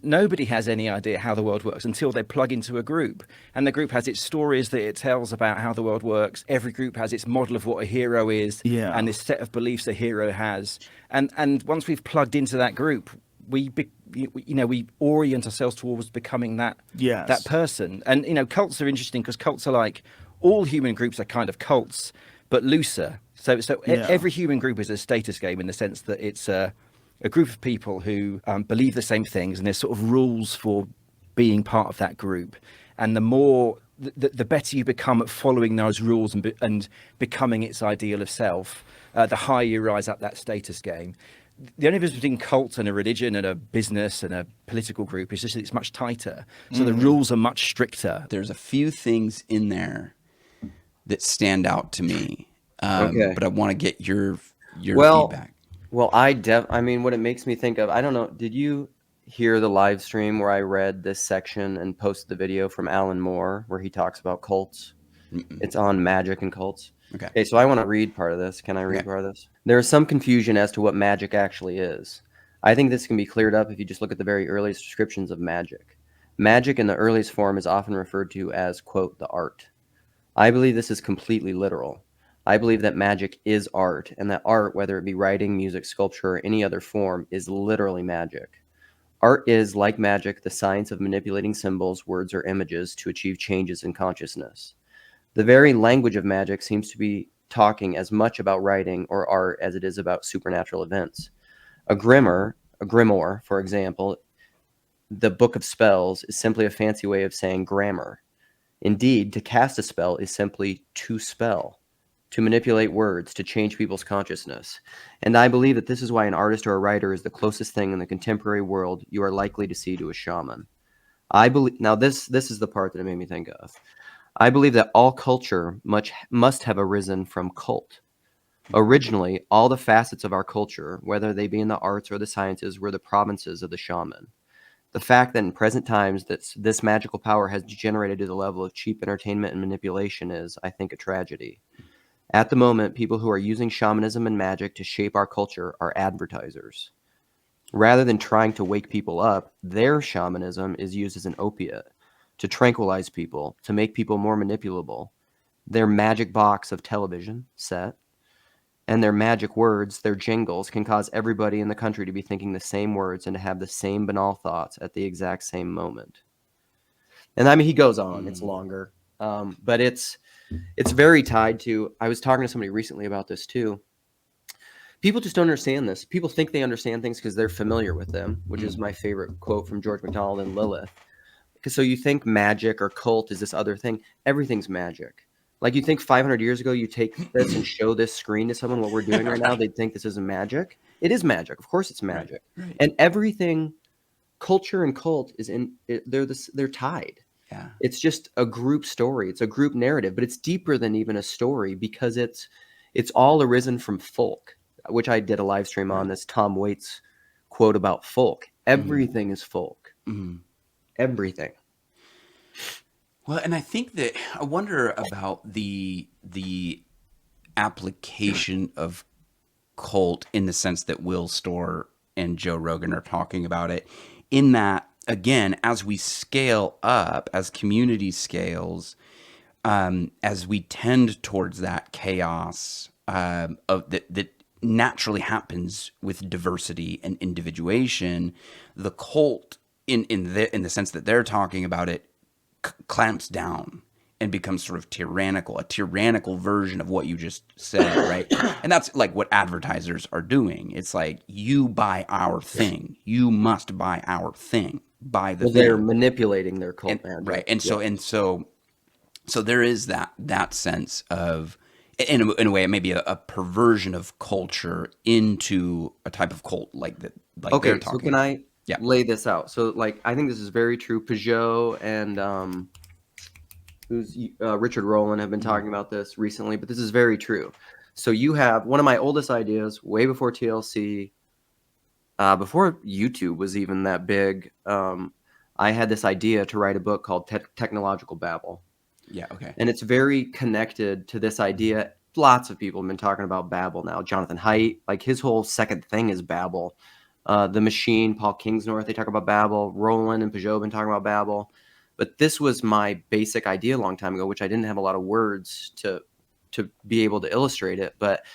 Nobody has any idea how the world works until they plug into a group. And the group has its stories that it tells about how the world works. Every group has its model of what a hero is Yeah. and this set of beliefs a hero has. And once we've plugged into that group, we orient ourselves towards becoming that Yes. person. And cults are interesting because cults are like, all human groups are kind of cults, but looser. So Yeah. every human group is a status game in the sense that it's a group of people who believe the same things, and there's sort of rules for being part of that group. And the better you become at following those rules and becoming its ideal of self, the higher you rise up that status game. The only difference between cult and a religion and a business and a political group is just that it's much tighter. So the rules are much stricter. There's a few things in there that stand out to me, Okay. but I want to get your Well, feedback. Well, I mean, what it makes me think of, I don't know, did you hear the live stream where I read this section and posted the video from Alan Moore where he talks about cults? It's on magic and cults. Okay, so I want to read part of this. Can I read part of this? There is some confusion as to what magic actually is. I think this can be cleared up if you just look at the very earliest descriptions of magic. Magic in the earliest form is often referred to as, quote, the art. I believe this is completely literal. I believe that magic is art, and that art, whether it be writing, music, sculpture, or any other form, is literally magic. Art is, like magic, the science of manipulating symbols, words, or images to achieve changes in consciousness. The very language of magic seems to be talking as much about writing or art as it is about supernatural events. A grimoire, for example, the book of spells, is simply a fancy way of saying grammar. Indeed, to cast a spell is simply to spell, to manipulate words, to change people's consciousness. And I believe that this is why an artist or a writer is the closest thing in the contemporary world you are likely to see to a shaman. I believe, now this is the part that it made me think of. I believe that all culture must have arisen from cult. Originally, all the facets of our culture, whether they be in the arts or the sciences, were the provinces of the shaman. The fact that in present times that this magical power has degenerated to the level of cheap entertainment and manipulation is, I think, a tragedy. At the moment, people who are using shamanism and magic to shape our culture are advertisers. Rather than trying to wake people up, their shamanism is used as an opiate to tranquilize people, to make people more manipulable. Their magic box of television set and their magic words, their jingles, can cause everybody in the country to be thinking the same words and to have the same banal thoughts at the exact same moment. And I mean, he goes on. It's longer, but it's very tied to. I was talking to somebody recently about this too. People just don't understand this. People think they understand things because they're familiar with them, which is my favorite quote from George MacDonald and Lilith. Because so you think magic or cult is this other thing. Everything's magic. Like you think 500 years ago, you take this and show this screen to someone, what we're doing right now, they'd think this isn't magic. It is magic. Of course it's magic. Right. And everything, culture and cult, they're tied. Yeah. It's just a group story. It's a group narrative, but it's deeper than even a story because it's all arisen from folk, which I did a live stream on this Tom Waits quote about folk. Everything is folk. Everything. Well, and I think that I wonder about the application of cult in the sense that Will Storr and Joe Rogan are talking about it, in that, again, as we scale up, as community scales, as we tend towards that chaos that naturally happens with diversity and individuation, the cult, in the sense that they're talking about it, clamps down and becomes sort of a tyrannical version of what you just said, right? And that's like what advertisers are doing. It's like, you buy our thing. You must buy our thing. Buy the thing. They're manipulating their cult magic. Right. And so there is that sense of, in a way, it may be a perversion of culture into a type of cult like that. Like okay, they're talking. So can I lay this out? So, like, I think this is very true. Peugeot and Richard Rowland have been talking about this recently, but this is very true. So you have one of my oldest ideas, way before TLC, before YouTube was even that big. I had this idea to write a book called Technological Babel. Yeah, okay. And it's very connected to this idea. Lots of people have been talking about Babel now. Jonathan Haidt, like his whole second thing is Babel. The Machine, Paul Kingsnorth, they talk about Babel. Roland and Peugeot been talking about Babel. But this was my basic idea a long time ago, which I didn't have a lot of words to be able to illustrate it. But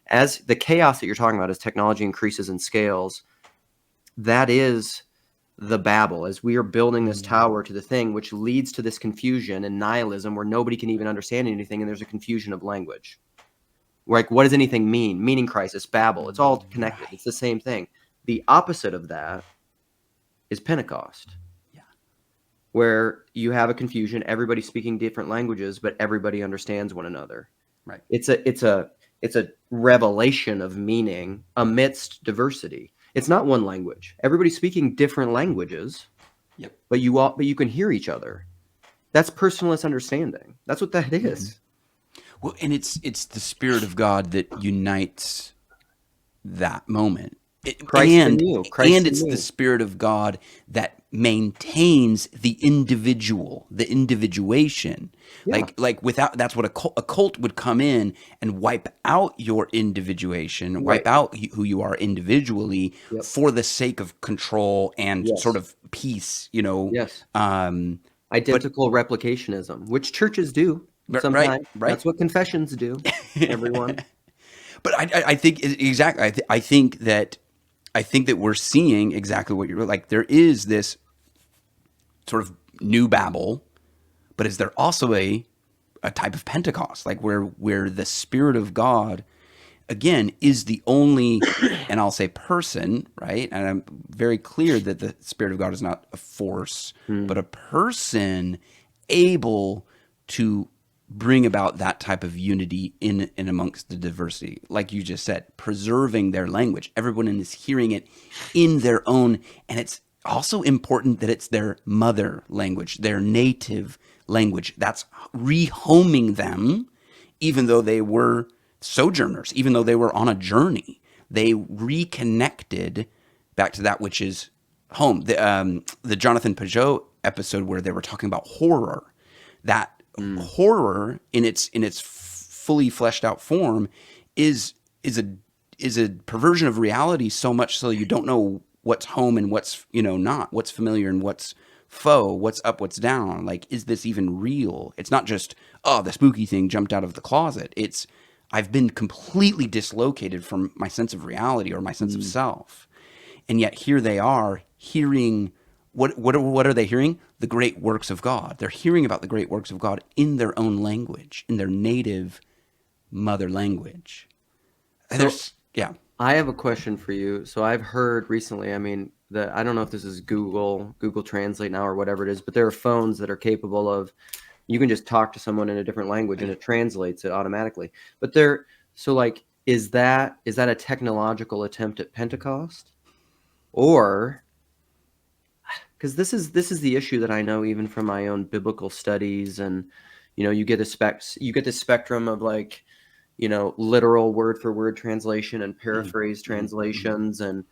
as the chaos that you're talking about, as technology increases and scales, that is the Babel, as we are building this tower to the thing, which leads to this confusion and nihilism where nobody can even understand anything, and there's a confusion of language. Like, what does anything mean? Meaning crisis, Babel. It's all connected. Right. It's the same thing. The opposite of that is Pentecost. Yeah. Where you have a confusion, everybody speaking different languages, but everybody understands one another. Right. It's a revelation of meaning amidst diversity. It's not one language. Everybody's speaking different languages. Yep. But you can hear each other. That's personalist understanding. That's what that is. Well, and it's the Spirit of God that unites that moment. Christ in you. Christ and in it's me. the Spirit of God that maintains the individual, the individuation. Yeah. Like without, that's what a cult would come in and wipe out your individuation, wipe out who you are individually for the sake of control and sort of peace, you know. Yes. But Identical replicationism, which churches do sometimes. Right. That's what confessions do, everyone. But I think exactly. I think that we're seeing exactly what you're like. There is this sort of new Babel, but is there also a type of Pentecost, like where the Spirit of God, again, is the only, and I'll say person, right? And I'm very clear that the Spirit of God is not a force, but a person able to bring about that type of unity in amongst the diversity. Like you just said, preserving their language. Everyone is hearing it in their own, and it's also important that it's their mother language, their native language. That's rehoming them, even though they were sojourners, even though they were on a journey. They reconnected back to that which is home. The Jonathan Peugeot episode where they were talking about horror, that horror in its fully fleshed out form is a perversion of reality, so much so you don't know what's home and what's, not, what's familiar and what's foe, what's up, what's down. Like, is this even real? It's not just, oh, the spooky thing jumped out of the closet. It's, I've been completely dislocated from my sense of reality or my sense of self. And yet here they are hearing, what are they hearing? The great works of God. They're hearing about the great works of God in their own language, in their native mother language. Yeah. I have a question for you. So I've heard recently, I don't know if this is Google Translate now or whatever it is, but there are phones that are capable of, you can just talk to someone in a different language and it translates it automatically. But is that a technological attempt at Pentecost? Or, because this is the issue that I know even from my own biblical studies, and you get the spectrum of literal word for word translation and paraphrase translations, and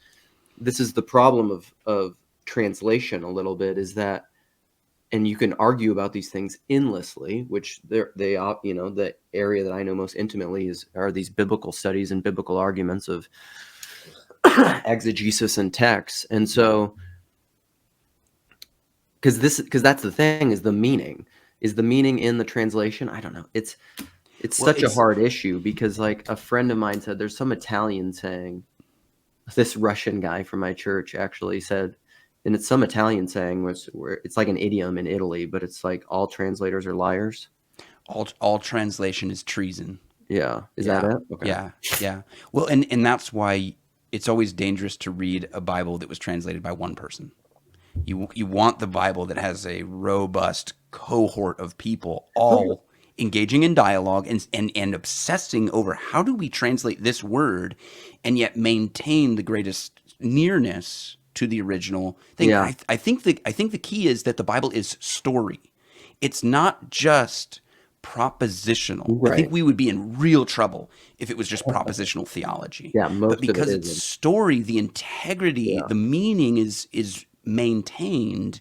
this is the problem of translation a little bit, is that, and you can argue about these things endlessly, which the area that I know most intimately are these biblical studies and biblical arguments of exegesis and text. And so, because that's the thing, is the meaning in the translation. I don't know. It's such a hard issue, because a friend of mine said, there's some Italian saying, this Russian guy from my church actually said, and it's some Italian saying where it's like an idiom in Italy, but it's like all translators are liars. All translation is treason. Yeah. Is that it? Okay. Yeah. Well, and that's why it's always dangerous to read a Bible that was translated by one person. You want the Bible that has a robust cohort of people all engaging in dialogue and obsessing over how do we translate this word and yet maintain the greatest nearness to the original thing. Yeah. I think the key is that the Bible is story. It's not just propositional. Right. I think we would be in real trouble if it was just propositional theology. Yeah, but because it's story, the integrity, the meaning is maintained,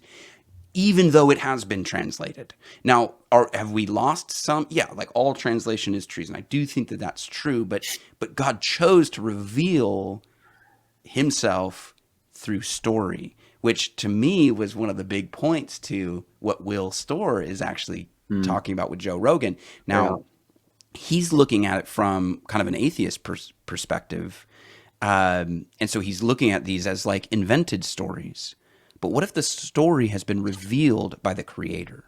even though it has been translated. Now, have we lost some? Yeah, like all translation is treason. I do think that that's true, but God chose to reveal himself through story, which to me was one of the big points to what Will Storr is actually talking about with Joe Rogan. Now, he's looking at it from kind of an atheist perspective. And so he's looking at these as like invented stories. But what if the story has been revealed by the creator?